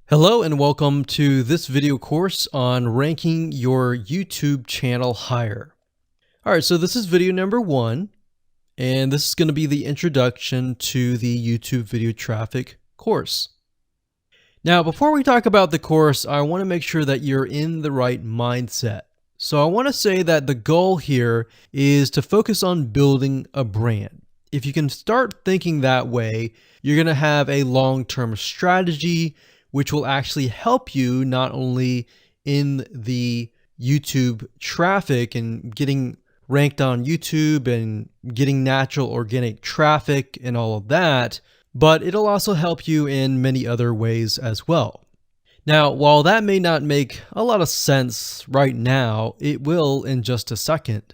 Hello and welcome to this video course on ranking your YouTube channel higher. All right, so this is video number 1, and this is going to be the introduction to the YouTube video traffic course. Now, before we talk about the course, I want to make sure that you're in the right mindset. So I want to say that the goal here is to focus on building a brand. If you can start thinking that way, you're going to have a long-term strategy which will actually help you not only in the YouTube traffic and getting ranked on YouTube and getting natural organic traffic and all of that, but it'll also help you in many other ways as well. Now, while that may not make a lot of sense right now, it will in just a second.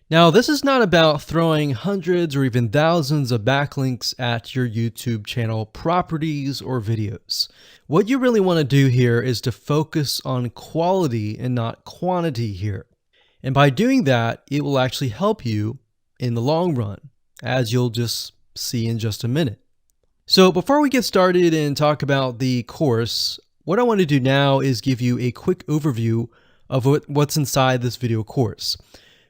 Now, this is not about throwing hundreds or even thousands of backlinks at your YouTube channel properties or videos. What you really want to do here is to focus on quality and not quantity here. And by doing that, it will actually help you in the long run, as you'll just see in just a minute. So before we get started and talk about the course, what I want to do now is give you a quick overview of what's inside this video course.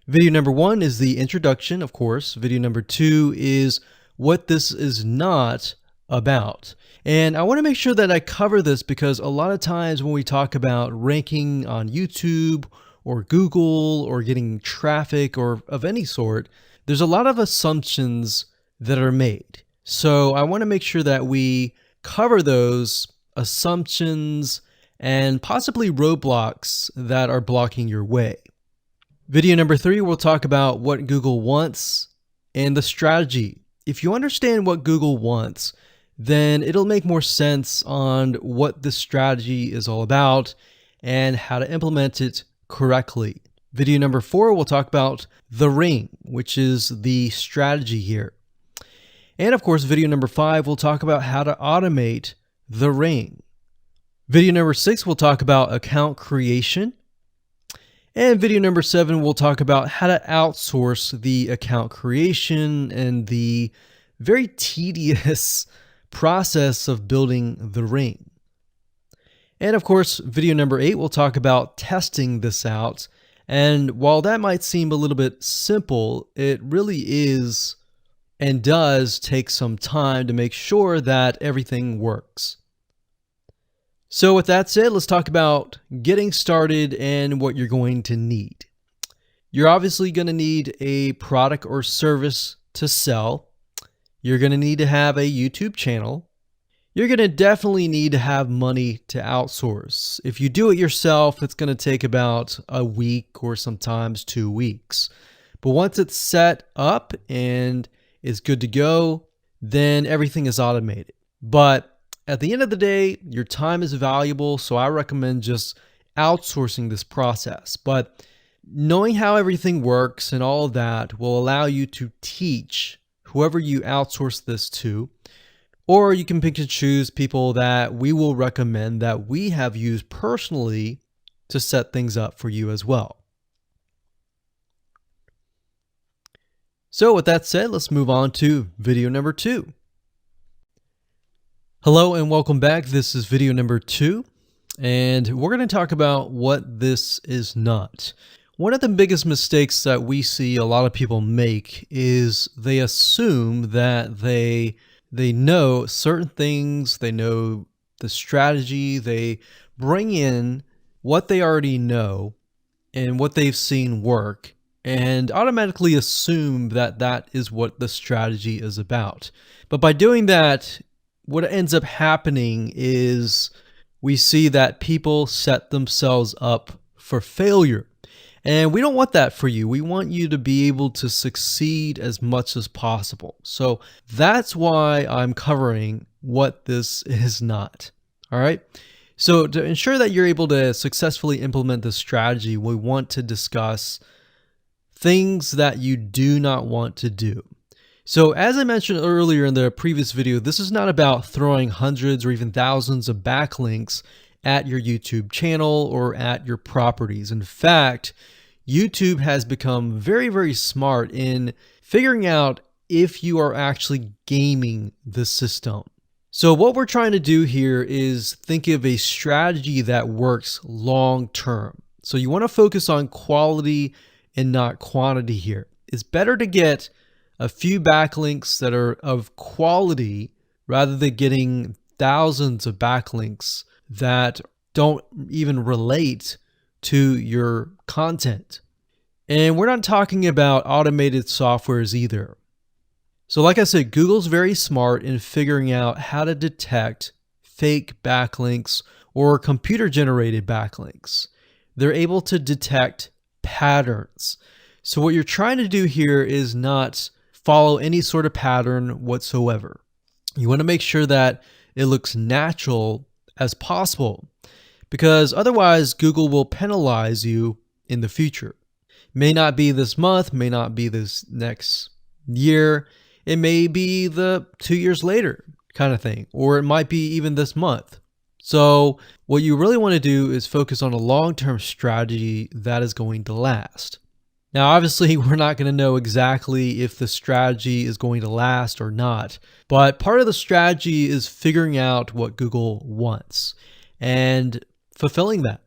Video number 1 is the introduction, of course. Video number 2 is what this is not about. And I want to make sure that I cover this because a lot of times when we talk about ranking on YouTube or Google or getting traffic or of any sort, there's a lot of assumptions that are made. So I want to make sure that we cover those assumptions and possibly roadblocks that are blocking your way. Video number 3, we'll talk about what Google wants and the strategy. If you understand what Google wants, then it'll make more sense on what the strategy is all about and how to implement it correctly. Video number 4, we'll talk about the ring, which is the strategy here. And of course, video number 5, we'll talk about how to automate the ring. Video number 6, we'll talk about account creation. And video number 7, we'll talk about how to outsource the account creation and the very tedious process of building the ring. And of course, video number 8, we'll talk about testing this out. And while that might seem a little bit simple, it really is and does take some time to make sure that everything works. So with that said, let's talk about getting started and what you're going to need. You're obviously going to need a product or service to sell. You're going to need to have a YouTube channel. You're going to definitely need to have money to outsource. If you do it yourself, it's going to take about a week or sometimes 2 weeks. But once it's set up and is good to go, then everything is automated. But at the end of the day, your time is valuable, so I recommend just outsourcing this process. But knowing how everything works and all of that will allow you to teach whoever you outsource this to, or you can pick and choose people that we will recommend that we have used personally to set things up for you as well. So with that said, let's move on to video number 2. Hello and welcome back. This is video number 2, and we're going to talk about what this is not. One of the biggest mistakes that we see a lot of people make is they assume that they know certain things, they know the strategy, they bring in what they already know and what they've seen work, and automatically assume that that is what the strategy is about. But by doing that, what ends up happening is we see that people set themselves up for failure. And we don't want that for you. We want you to be able to succeed as much as possible. So that's why I'm covering what this is not. All right. So to ensure that you're able to successfully implement this strategy, we want to discuss things that you do not want to do. So as I mentioned earlier in the previous video, this is not about throwing hundreds or even thousands of backlinks at your YouTube channel or at your properties. In fact, YouTube has become very, very smart in figuring out if you are actually gaming the system. So what we're trying to do here is think of a strategy that works long term. So you want to focus on quality and not quantity here. It's better to get a few backlinks that are of quality rather than getting thousands of backlinks that don't even relate to your content. And we're not talking about automated softwares either. So like I said, Google's very smart in figuring out how to detect fake backlinks or computer-generated backlinks. They're able to detect patterns. So what you're trying to do here is not follow any sort of pattern whatsoever. You want to make sure that it looks natural as possible, because otherwise Google will penalize you in the future. May not be this month, may not be this next year. It may be the 2 years later kind of thing, or it might be even this month. So what you really want to do is focus on a long-term strategy that is going to last. Now, obviously, we're not going to know exactly if the strategy is going to last or not, but part of the strategy is figuring out what Google wants and fulfilling that.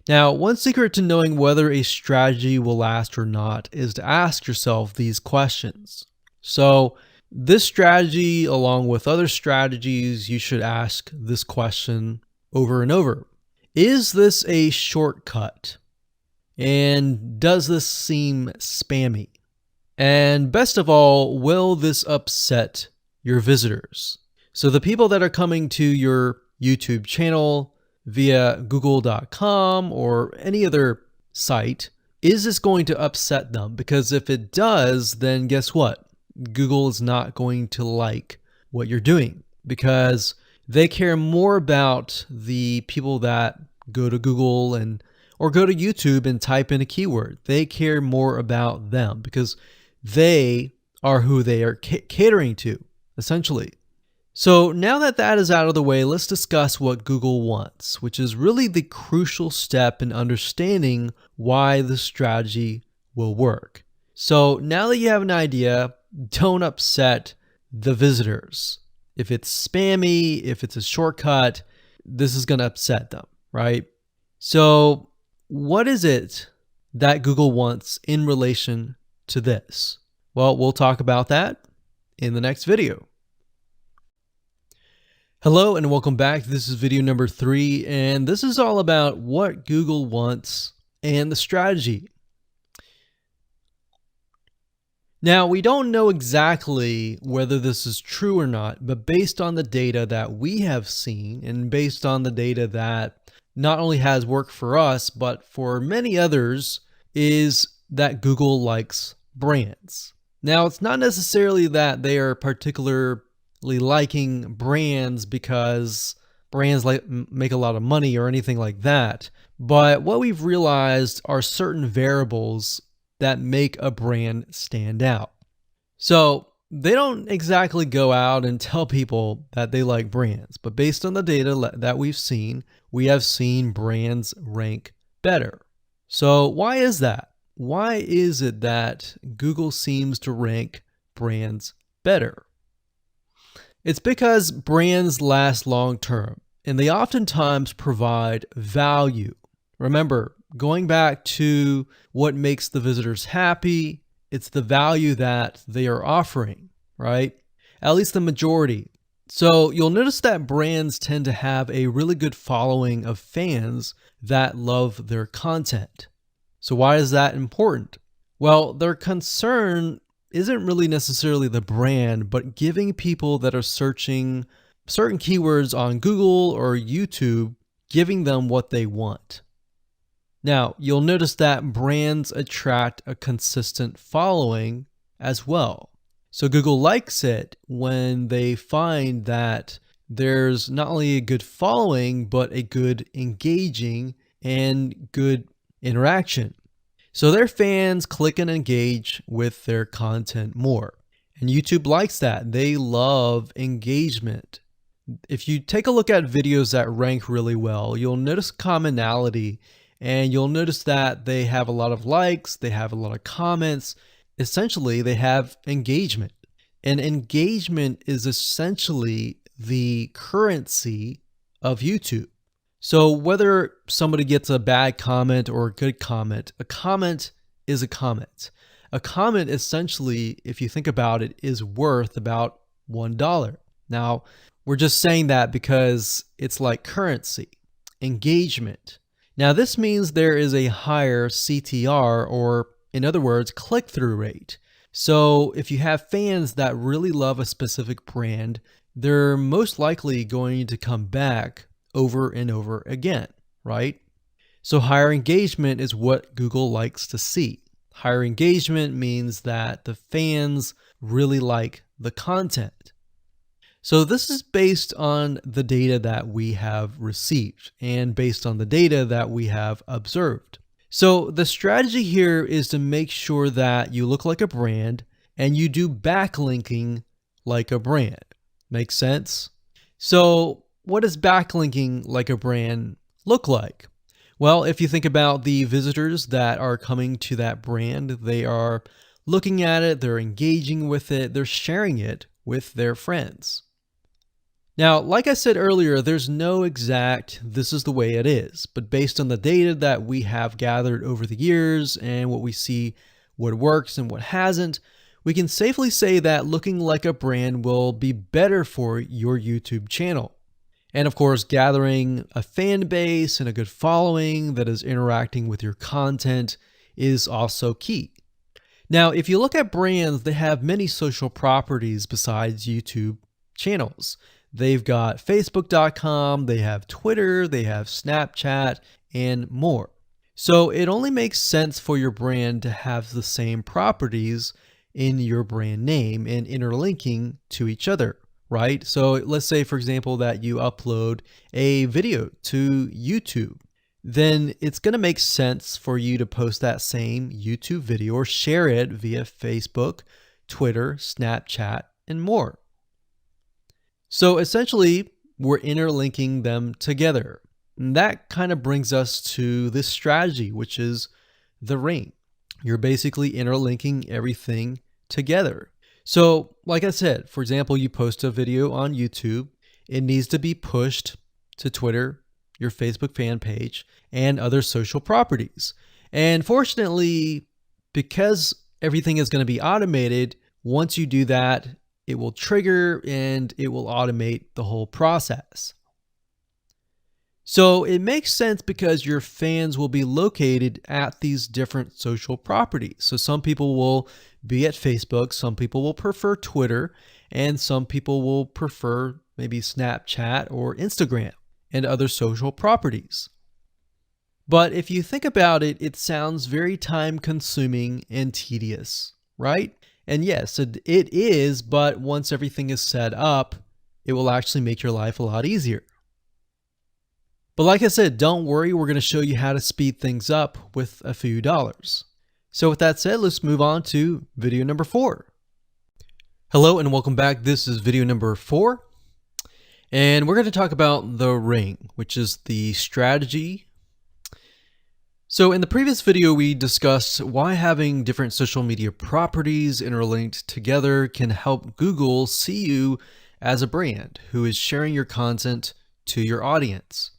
Now, one secret to knowing whether a strategy will last or not is to ask yourself these questions. So this strategy, along with other strategies, you should ask this question over and over. Is this a shortcut? And does this seem spammy? And best of all, will this upset your visitors? So the people that are coming to your YouTube channel via google.com or any other site, is this going to upset them? Because if it does, then guess what? Google is not going to like what you're doing, because they care more about the people that go to Google or go to YouTube and type in a keyword. They care more about them because they are who they are catering to, essentially. So now that that is out of the way, let's discuss what Google wants, which is really the crucial step in understanding why the strategy will work. So now that you have an idea, don't upset the visitors. If it's spammy, if it's a shortcut, this is going to upset them, right? So what is it that Google wants in relation to this? Well, we'll talk about that in the next video. Hello and welcome back. This is video number 3, and this is all about what Google wants and the strategy. Now, we don't know exactly whether this is true or not, but based on the data that we have seen and based on the data that not only has worked for us, but for many others, is that Google likes brands. Now, it's not necessarily that they are particularly liking brands because brands make a lot of money or anything like that, but what we've realized are certain variables that make a brand stand out. So they don't exactly go out and tell people that they like brands, but based on the data that we've seen, we have seen brands rank better. So why is that? Why is it that Google seems to rank brands better? It's because brands last long term, and they oftentimes provide value. Remember, going back to what makes the visitors happy, it's the value that they are offering, right? At least the majority. So you'll notice that brands tend to have a really good following of fans that love their content. So why is that important? Well, their concern isn't really necessarily the brand, but giving people that are searching certain keywords on Google or YouTube, giving them what they want. Now, you'll notice that brands attract a consistent following as well. So Google likes it when they find that there's not only a good following, but a good engaging and good interaction. So their fans click and engage with their content more. And YouTube likes that. They love engagement. If you take a look at videos that rank really well, you'll notice commonality, and you'll notice that they have a lot of likes, they have a lot of comments. Essentially, they have engagement. And engagement is essentially the currency of YouTube. So whether somebody gets a bad comment or a good comment, a comment is a comment. A comment essentially, if you think about it, is worth about $1. Now, we're just saying that because it's like currency, engagement. Now, this means there is a higher CTR, or in other words, click-through rate. So if you have fans that really love a specific brand, they're most likely going to come back over and over again, right? So higher engagement is what Google likes to see. Higher engagement means that the fans really like the content. So this is based on the data that we have received and based on the data that we have observed. So the strategy here is to make sure that you look like a brand and you do backlinking like a brand. Make sense? So what does backlinking like a brand look like? Well, if you think about the visitors that are coming to that brand, they are looking at it, they're engaging with it, they're sharing it with their friends. Now, like I said earlier, there's no exact this is the way it is, but based on the data that we have gathered over the years and what we see, what works and what hasn't, we can safely say that looking like a brand will be better for your YouTube channel. And of course, gathering a fan base and a good following that is interacting with your content is also key. Now, if you look at brands, they have many social properties besides YouTube channels. They've got Facebook.com, they have Twitter, they have Snapchat, and more. So it only makes sense for your brand to have the same properties in your brand name and interlinking to each other, right? So let's say, for example, that you upload a video to YouTube. Then it's going to make sense for you to post that same YouTube video or share it via Facebook, Twitter, Snapchat, and more. So essentially, we're interlinking them together. And that kind of brings us to this strategy, which is the ring. You're basically interlinking everything together. So like I said, for example, you post a video on YouTube, it needs to be pushed to Twitter, your Facebook fan page, and other social properties. And fortunately, because everything is going to be automated, once you do that, it will trigger and it will automate the whole process. So it makes sense because your fans will be located at these different social properties. So some people will be at Facebook, some people will prefer Twitter, and some people will prefer maybe Snapchat or Instagram and other social properties. But if you think about it, it sounds very time consuming and tedious, right? And yes, it is, but once everything is set up, it will actually make your life a lot easier. But like I said, don't worry, we're going to show you how to speed things up with a few dollars. So with that said, let's move on to video number 4. Hello and welcome back. This is video number 4. And we're going to talk about the ring, which is the strategy. So in the previous video, we discussed why having different social media properties interlinked together can help Google see you as a brand who is sharing your content to your audience.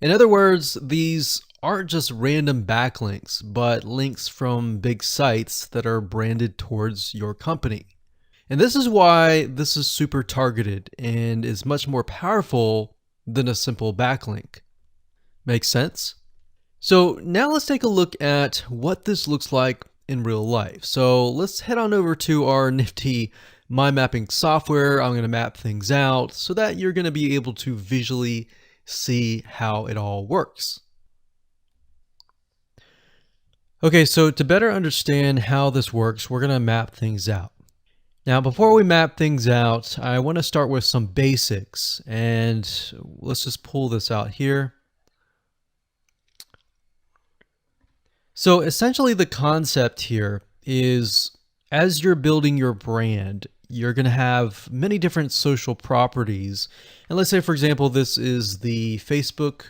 In other words, these aren't just random backlinks, but links from big sites that are branded towards your company. And this is why this is super targeted and is much more powerful than a simple backlink. Make sense? So now let's take a look at what this looks like in real life. So let's head on over to our nifty mind mapping software. I'm going to map things out so that you're going to be able to visually see how it all works. Okay, so to better understand how this works, we're going to map things out. Now, before we map things out, I want to start with some basics, and let's just pull this out here. So essentially the concept here is as you're building your brand, you're going to have many different social properties. And let's say, for example, this is the Facebook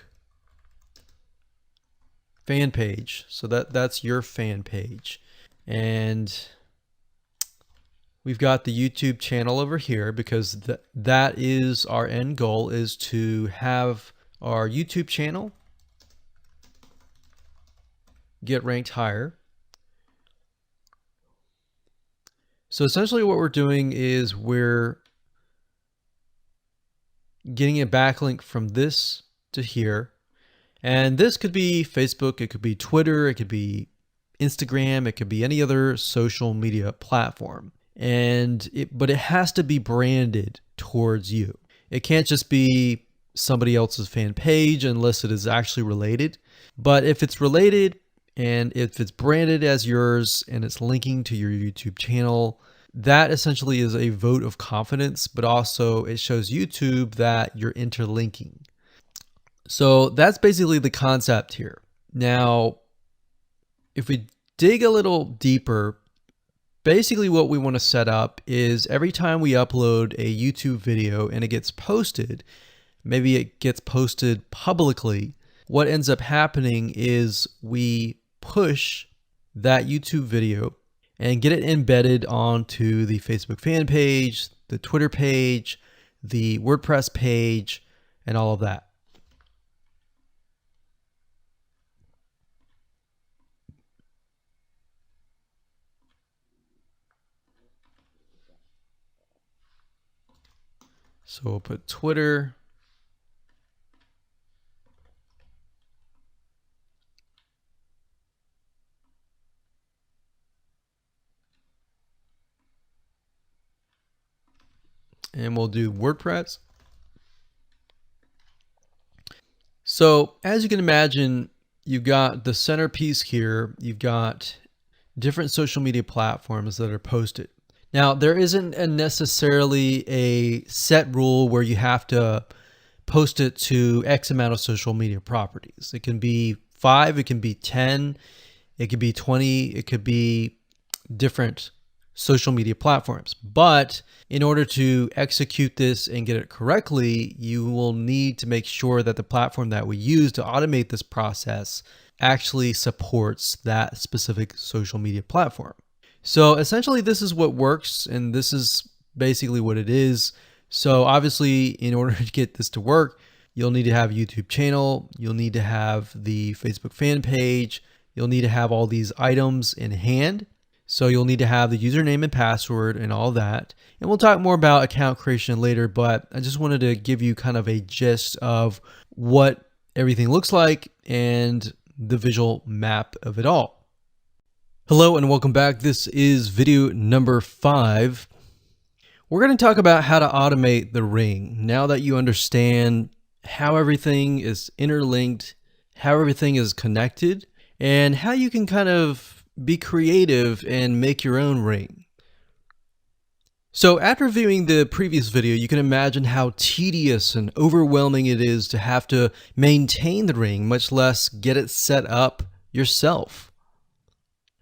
fan page. So that's your fan page. And we've got the YouTube channel over here because that is our end goal, is to have our YouTube channel get ranked higher. So essentially what we're doing is we're getting a backlink from this to here. And this could be Facebook, it could be Twitter, it could be Instagram, it could be any other social media platform. But it has to be branded towards you. It can't just be somebody else's fan page unless it is actually related. But if it's related and if it's branded as yours and it's linking to your YouTube channel, that essentially is a vote of confidence, but also it shows YouTube that you're interlinking. So that's basically the concept here. Now, if we dig a little deeper, basically what we want to set up is every time we upload a YouTube video and it gets posted, maybe it gets posted publicly, what ends up happening is we push that YouTube video and get it embedded onto the Facebook fan page, the Twitter page, the WordPress page, and all of that. So we'll put Twitter. And we'll do WordPress. So as you can imagine, you've got the centerpiece here. You've got different social media platforms that are posted. Now, there isn't necessarily a set rule where you have to post it to X amount of social media properties. It can be 5, it can be 10, it could be 20, it could be different social media platforms. But in order to execute this and get it correctly, you will need to make sure that the platform that we use to automate this process actually supports that specific social media platform. So essentially this is what works, and this is basically what it is. So obviously in order to get this to work, you'll need to have a YouTube channel, you'll need to have the Facebook fan page, you'll need to have all these items in hand. So you'll need to have the username and password and all that. And we'll talk more about account creation later, but I just wanted to give you kind of a gist of what everything looks like and the visual map of it all. Hello and welcome back. This is video number 5. We're going to talk about how to automate the ring. Now that you understand how everything is interlinked, how everything is connected, and how you can kind of be creative and make your own ring. So after viewing the previous video, you can imagine how tedious and overwhelming it is to have to maintain the ring, much less get it set up yourself.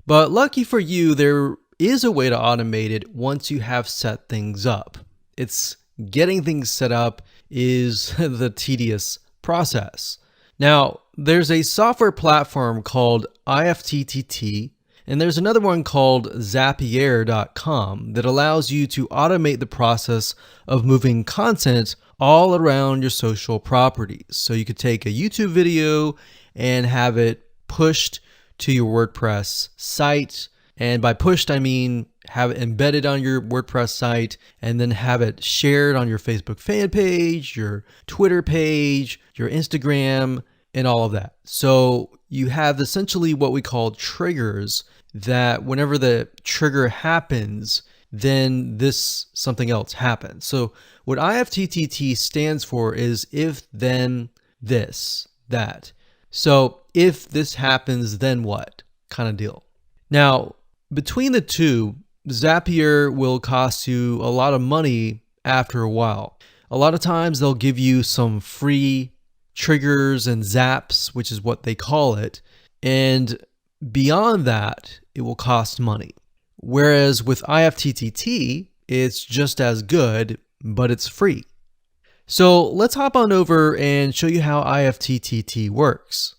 But lucky for you, there is a way to automate it once you have set things up. It's getting things set up is the tedious process. Now, there's a software platform called IFTTT, and there's another one called Zapier.com that allows you to automate the process of moving content all around your social properties. So you could take a YouTube video and have it pushed to your WordPress site. And by pushed, I mean have it embedded on your WordPress site and then have it shared on your Facebook fan page, your Twitter page, your Instagram, and all of that. So you have essentially what we call triggers that whenever the trigger happens, then something else happens. So what IFTTT stands for is if, then, this, that. So if this happens, then what kind of deal. Now, between the two, Zapier will cost you a lot of money after a while. A lot of times they'll give you some free triggers and zaps, which is what they call it. And beyond that, it will cost money. Whereas with IFTTT, it's just as good, but it's free. So let's hop on over and show you how IFTTT works.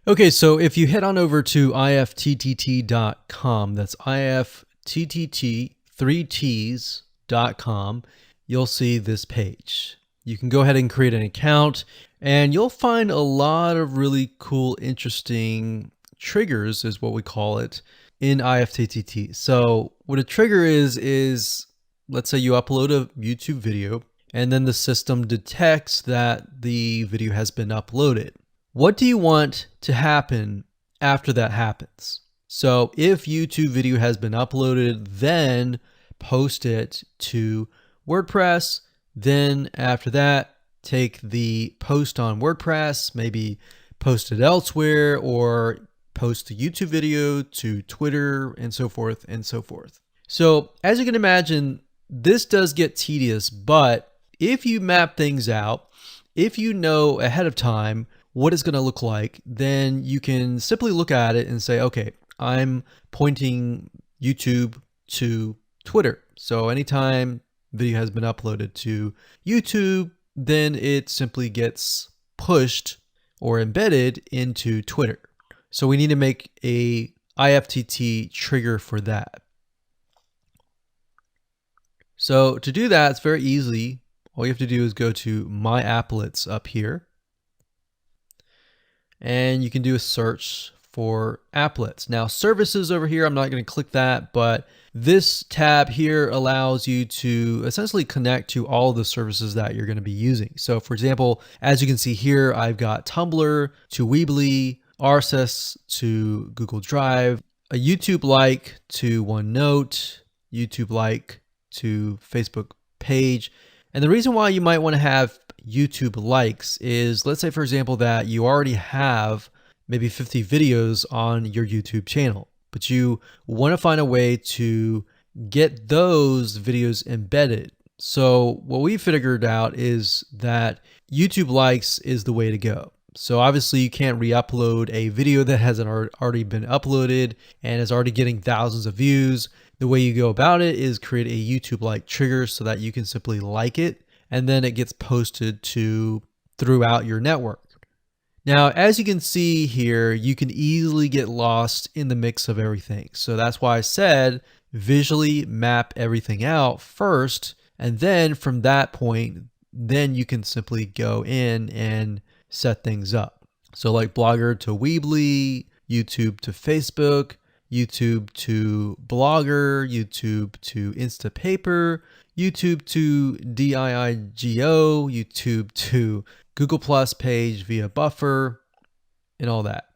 Okay, so if you head on over to ifttt.com, that's ifttt, 3ts.com, you'll see this page. You can go ahead and create an account, and you'll find a lot of really cool, interesting triggers, is what we call it, in IFTTT. So what a trigger is let's say you upload a YouTube video, and then the system detects that the video has been uploaded. What do you want to happen after that happens? So if YouTube video has been uploaded, then post it to WordPress. Then after that, take the post on WordPress, maybe post it elsewhere, or post the YouTube video to Twitter, and so forth and so forth. So as you can imagine, this does get tedious, but if you map things out, if you know ahead of time what it's going to look like, then you can simply look at it and say, okay, I'm pointing YouTube to Twitter. So anytime video has been uploaded to YouTube, then it simply gets pushed or embedded into Twitter. So we need to make a IFTTT trigger for that. So to do that, it's very easy. All you have to do is go to My Applets up here, and you can do a search for applets. Now services over here, I'm not going to click that, but this tab here allows you to essentially connect to all the services that you're going to be using. So for example, as you can see here, I've got Tumblr to Weebly, RSS to Google Drive, a YouTube like to OneNote, YouTube like to Facebook page. And the reason why you might want to have YouTube likes is, let's say for example that you already have maybe 50 videos on your YouTube channel, but you want to find a way to get those videos embedded. So what we figured out is that YouTube likes is the way to go. So obviously you can't re-upload a video that hasn't already been uploaded and is already getting thousands of views. The way you go about it is create a YouTube like trigger so that you can simply like it, and then it gets posted to throughout your network. Now, as you can see here, you can easily get lost in the mix of everything. So that's why I said visually map everything out first, and then from that point, then you can simply go in and set things up. So like Blogger to Weebly, YouTube to Facebook, YouTube to Blogger, YouTube to Instapaper, YouTube to DIIGO, YouTube to Google Plus page via Buffer, and all that.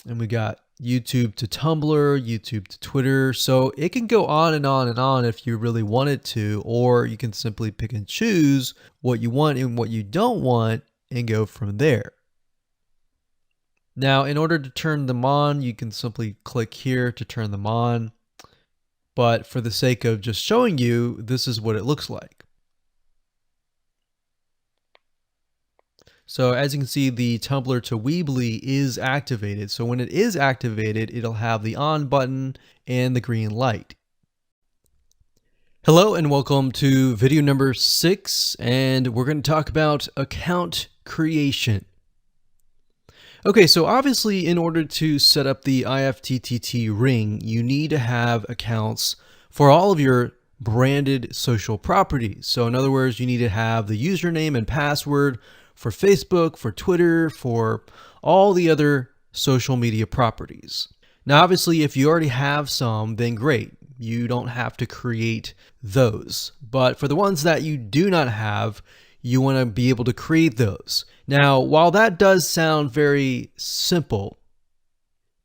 And we got YouTube to Tumblr, YouTube to Twitter. So it can go on and on and on if you really want it to, or you can simply pick and choose what you want and what you don't want and go from there. Now, in order to turn them on, you can simply click here to turn them on. But for the sake of just showing you, this is what it looks like. So as you can see, the Tumblr to Weebly is activated. So when it is activated, it'll have the on button and the green light. Hello and welcome to video number 6, and we're going to talk about account creation. Okay, so obviously in order to set up the IFTTT ring, you need to have accounts for all of your branded social properties. So in other words, you need to have the username and password for Facebook, for Twitter, for all the other social media properties. Now, obviously, if you already have some, then great. You don't have to create those. But for the ones that you do not have, you want to be able to create those. Now, while that does sound very simple,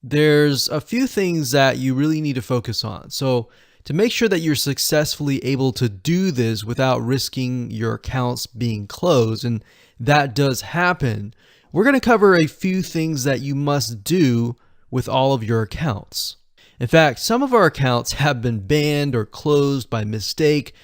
there's a few things that you really need to focus on. So to make sure that you're successfully able to do this without risking your accounts being closed, and that does happen, we're going to cover a few things that you must do with all of your accounts. In fact, some of our accounts have been banned or closed by mistake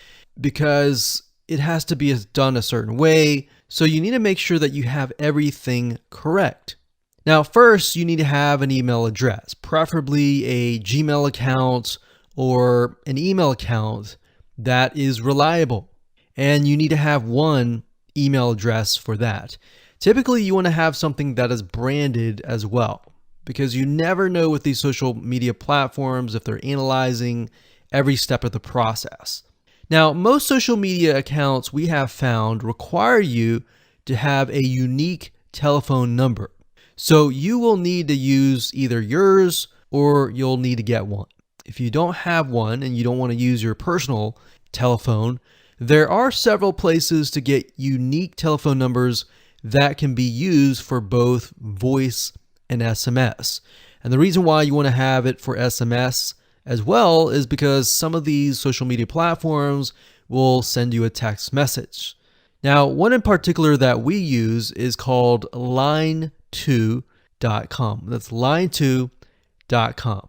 because it has to be done a certain way. So you need to make sure that you have everything correct. Now, first, you need to have an email address, preferably a Gmail account or an email account that is reliable. And you need to have one email address for that. Typically, you want to have something that is branded as well, because you never know with these social media platforms if they're analyzing every step of the process. Now, most social media accounts we have found require you to have a unique telephone number. So you will need to use either yours or you'll need to get one. If you don't have one and you don't want to use your personal telephone, there are several places to get unique telephone numbers that can be used for both voice and SMS. And the reason why you want to have it for SMS as well is because some of these social media platforms will send you a text message. Now, one in particular that we use is called line2.com. That's line2.com.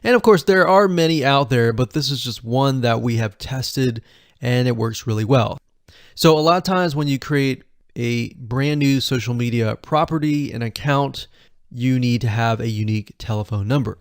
And of course, there are many out there, but this is just one that we have tested and it works really well. So a lot of times when you create a brand new social media property, an account, you need to have a unique telephone number.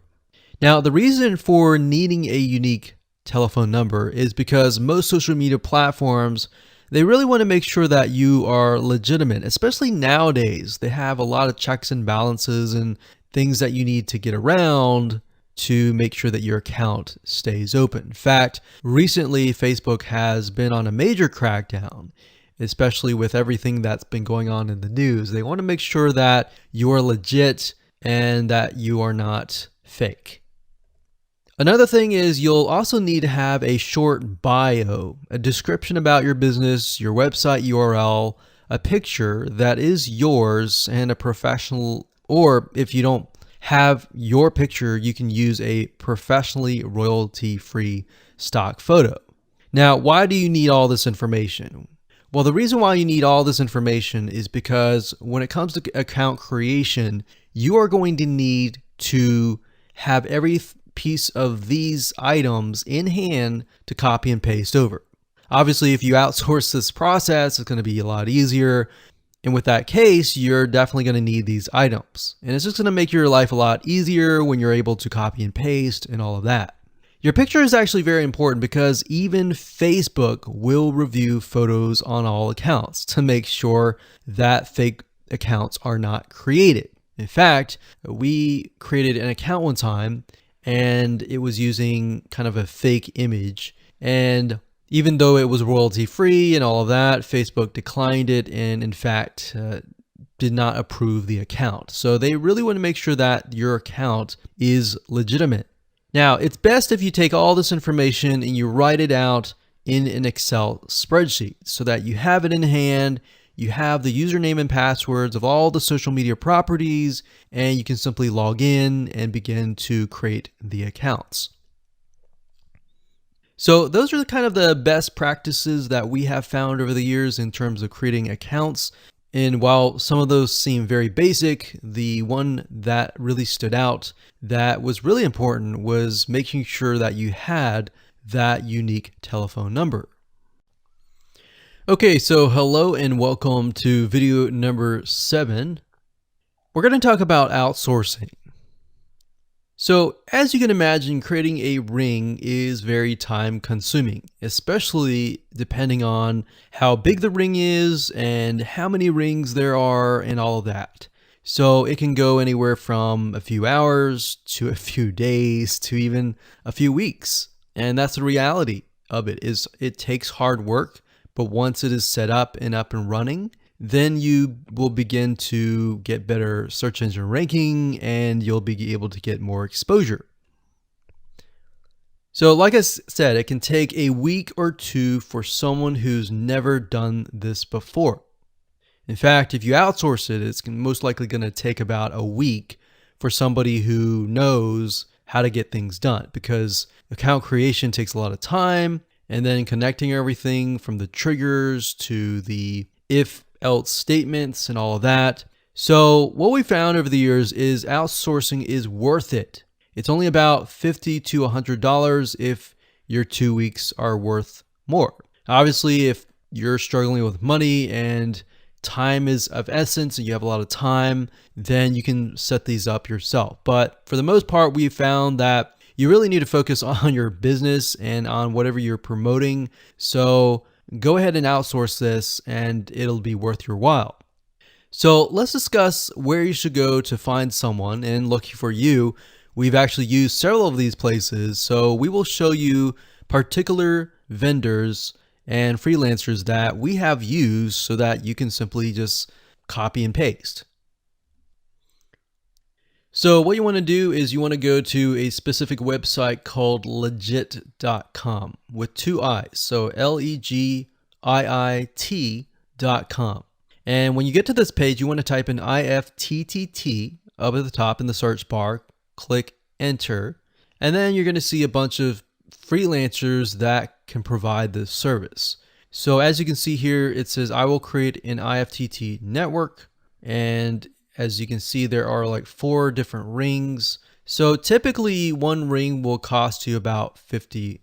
Now, the reason for needing a unique telephone number is because most social media platforms, they really want to make sure that you are legitimate, especially nowadays. They have a lot of checks and balances and things that you need to get around to make sure that your account stays open. In fact, recently Facebook has been on a major crackdown, especially with everything that's been going on in the news. They want to make sure that you are legit and that you are not fake. Another thing is you'll also need to have a short bio, a description about your business, your website URL, a picture that is yours, and a professional, or if you don't have your picture, you can use a professionally royalty-free stock photo. Now, why do you need all this information? Well, the reason why you need all this information is because when it comes to account creation, you are going to need to have every piece of these items in hand to copy and paste over. Obviously, if you outsource this process, it's going to be a lot easier. And with that case, you're definitely going to need these items. And it's just going to make your life a lot easier when you're able to copy and paste and all of that. Your picture is actually very important because even Facebook will review photos on all accounts to make sure that fake accounts are not created. In fact, we created an account one time and it was using kind of a fake image. And even though it was royalty free and all of that, Facebook declined it and in fact did not approve the account. So they really want to make sure that your account is legitimate. Now, it's best if you take all this information and you write it out in an Excel spreadsheet so that you have it in hand, you have the username and passwords of all the social media properties, and you can simply log in and begin to create the accounts. So those are kind of the best practices that we have found over the years in terms of creating accounts. And while some of those seem very basic, the one that really stood out that was really important was making sure that you had that unique telephone number. Okay, so hello and welcome to video number 7. We're going to talk about outsourcing. So as you can imagine, creating a ring is very time consuming, especially depending on how big the ring is and how many rings there are and all of that. So it can go anywhere from a few hours to a few days to even a few weeks. And that's the reality of it, is it takes hard work, but once it is set up and running, then you will begin to get better search engine ranking and you'll be able to get more exposure. So like I said, it can take a week or two for someone who's never done this before. In fact, if you outsource it, it's most likely going to take about a week for somebody who knows how to get things done, because account creation takes a lot of time, and then connecting everything from the triggers to the if else statements and all of that. So what we found over the years is outsourcing is worth it. It's only about $50 to $100 if your 2 weeks are worth more. Obviously, if you're struggling with money and time is of essence and you have a lot of time, then you can set these up yourself. But for the most part, we found that you really need to focus on your business and on whatever you're promoting. So go ahead and outsource this and it'll be worth your while. So let's discuss where you should go to find someone, and lucky for you, we've actually used several of these places. So we will show you particular vendors and freelancers that we have used so that you can simply just copy and paste. So what you want to do is you want to go to a specific website called legit.com with 2 I's. So LEGIIT.com. And when you get to this page, you want to type in IFTTT up at the top in the search bar, click enter, and then you're going to see a bunch of freelancers that can provide this service. So as you can see here, it says I will create an IFTTT network, and as you can see, there are like 4 different rings. So typically one ring will cost you about $50.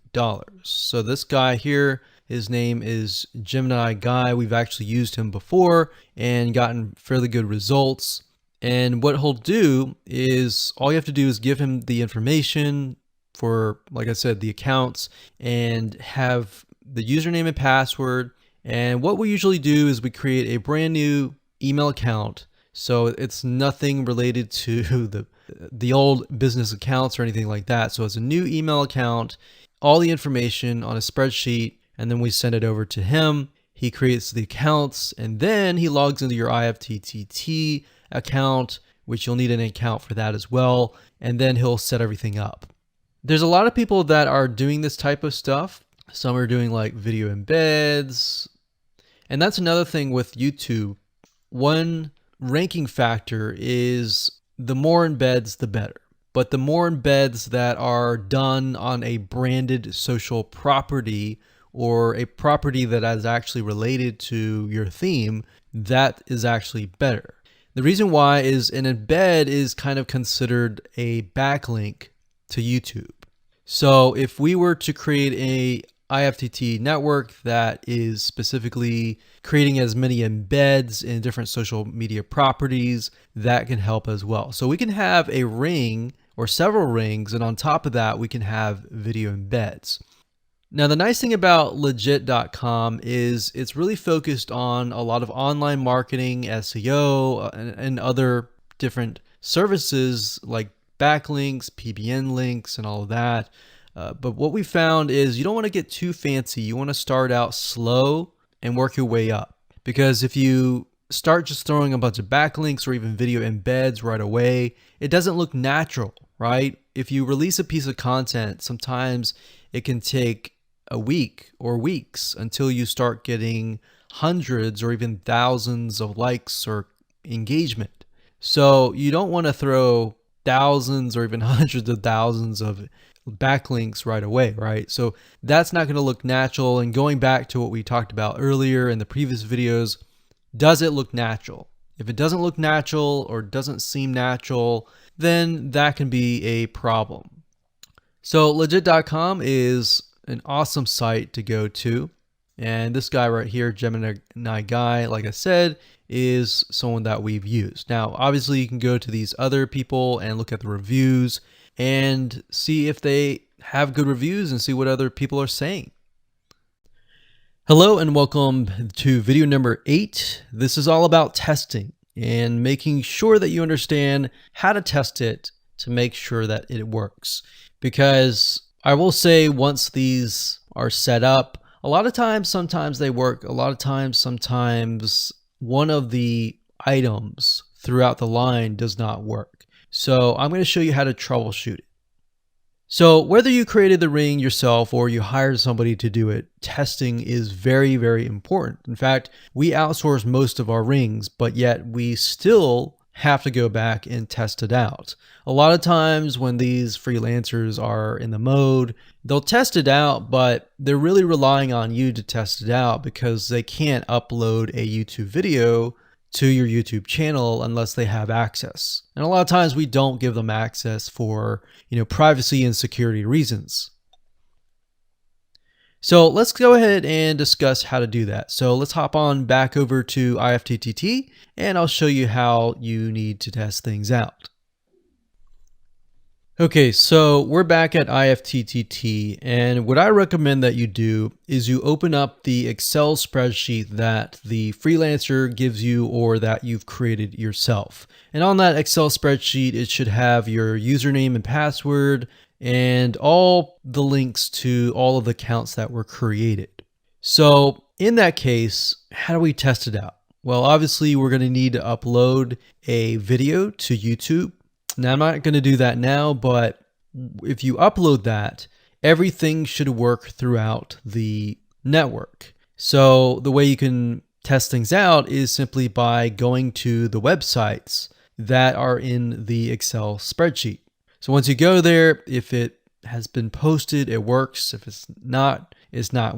So this guy here, his name is Gemini Guy. We've actually used him before and gotten fairly good results. And what he'll do is all you have to do is give him the information for, like I said, the accounts, and have the username and password. And what we usually do is we create a brand new email account. So it's nothing related to the old business accounts or anything like that. So it's a new email account, all the information on a spreadsheet, and then we send it over to him. He creates the accounts, and then he logs into your IFTTT account, which you'll need an account for that as well. And then he'll set everything up. There's a lot of people that are doing this type of stuff. Some are doing like video embeds. And that's another thing with YouTube. One ranking factor is the more embeds, the better. But the more embeds that are done on a branded social property or a property that is actually related to your theme, that is actually better. The reason why is an embed is kind of considered a backlink to YouTube. So if we were to create a IFTTT network that is specifically creating as many embeds in different social media properties, that can help as well. So we can have a ring or several rings, and on top of that, we can have video embeds. Now, the nice thing about legit.com is it's really focused on a lot of online marketing, SEO, and other different services like backlinks, PBN links, and all of that. But what we found is you don't want to get too fancy. You want to start out slow and work your way up. Because if you start just throwing a bunch of backlinks or even video embeds right away, it doesn't look natural, right? If you release a piece of content, sometimes it can take a week or weeks until you start getting hundreds or even thousands of likes or engagement. So you don't want to throw thousands or even hundreds of thousands of backlinks right away, right? So that's not going to look natural. And going back to what we talked about earlier in the previous videos, does it look natural? If it doesn't look natural or doesn't seem natural, then that can be a problem. So legit.com is an awesome site to go to. And this guy right here, Gemini Guy, like I said, is someone that we've used. Now, obviously you can go to these other people and look at the reviews and see if they have good reviews and see what other people are saying. Hello and welcome to video number 8. This is all about testing and making sure that you understand how to test it to make sure that it works. Because I will say once these are set up, a lot of times, sometimes they work. A lot of times, sometimes one of the items throughout the line does not work. So I'm going to show you how to troubleshoot it. So whether you created the ring yourself or you hired somebody to do it, testing is very, very important. In fact, we outsource most of our rings, but yet we still have to go back and test it out. A lot of times when these freelancers are in the mode, they'll test it out, but they're really relying on you to test it out because they can't upload a YouTube video to your YouTube channel unless they have access. And a lot of times we don't give them access for, privacy and security reasons. So let's go ahead and discuss how to do that. So let's hop on back over to IFTTT and I'll show you how you need to test things out. Okay, so we're back at IFTTT, and what I recommend that you do is you open up the Excel spreadsheet that the freelancer gives you or that you've created yourself. And on that Excel spreadsheet, it should have your username and password and all the links to all of the accounts that were created. So in that case, how do we test it out? Well, obviously we're going to need to upload a video to YouTube. Now, I'm not going to do that now, but if you upload that, everything should work throughout the network. So the way you can test things out is simply by going to the websites that are in the Excel spreadsheet. So once you go there, if it has been posted, it works. If it's not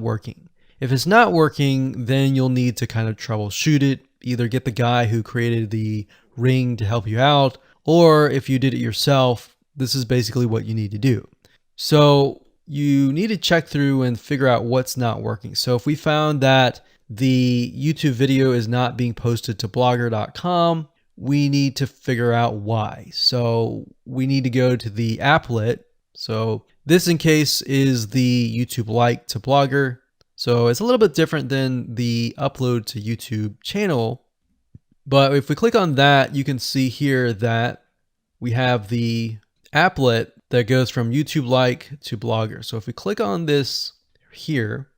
working. If it's not working, then you'll need to kind of troubleshoot it. Either get the guy who created the ring to help you out, or if you did it yourself, this is basically what you need to do. So you need to check through and figure out what's not working. So if we found that the YouTube video is not being posted to blogger.com, we need to figure out why. So we need to go to the applet. So this in case is the YouTube like to Blogger. So it's a little bit different than the upload to YouTube channel. But if we click on that, you can see here that we have the applet that goes from YouTube like to Blogger. So if we click on this here,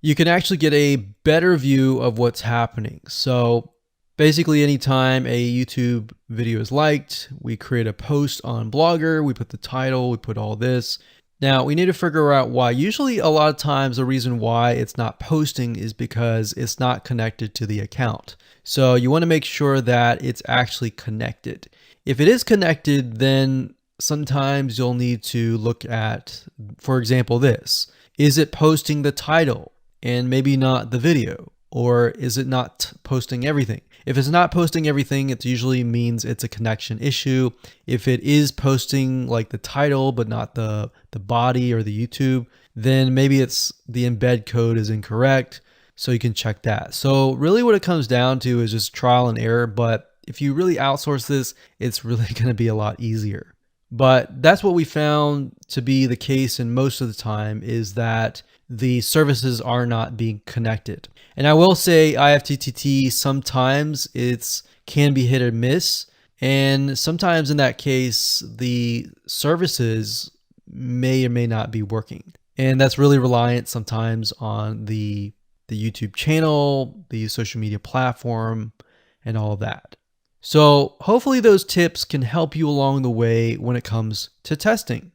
you can actually get a better view of what's happening. So basically anytime a YouTube video is liked, we create a post on Blogger, we put the title, we put all this. Now we need to figure out why. Usually a lot of times the reason why it's not posting is because it's not connected to the account. So you want to make sure that it's actually connected. If it is connected, then sometimes you'll need to look at, for example, this. Is it posting the title and maybe not the video? Or is it not posting everything? If it's not posting everything, it usually means it's a connection issue. If it is posting like the title, but not the body or the YouTube, then maybe it's the embed code is incorrect. So you can check that. So really what it comes down to is just trial and error. But if you really outsource this, it's really going to be a lot easier. But that's what we found to be the case in most of the time, is that the services are not being connected. And I will say IFTTT, sometimes it's can be hit or miss. And sometimes in that case, the services may or may not be working. And that's really reliant sometimes on the YouTube channel, the social media platform, and all of that. So hopefully those tips can help you along the way when it comes to testing.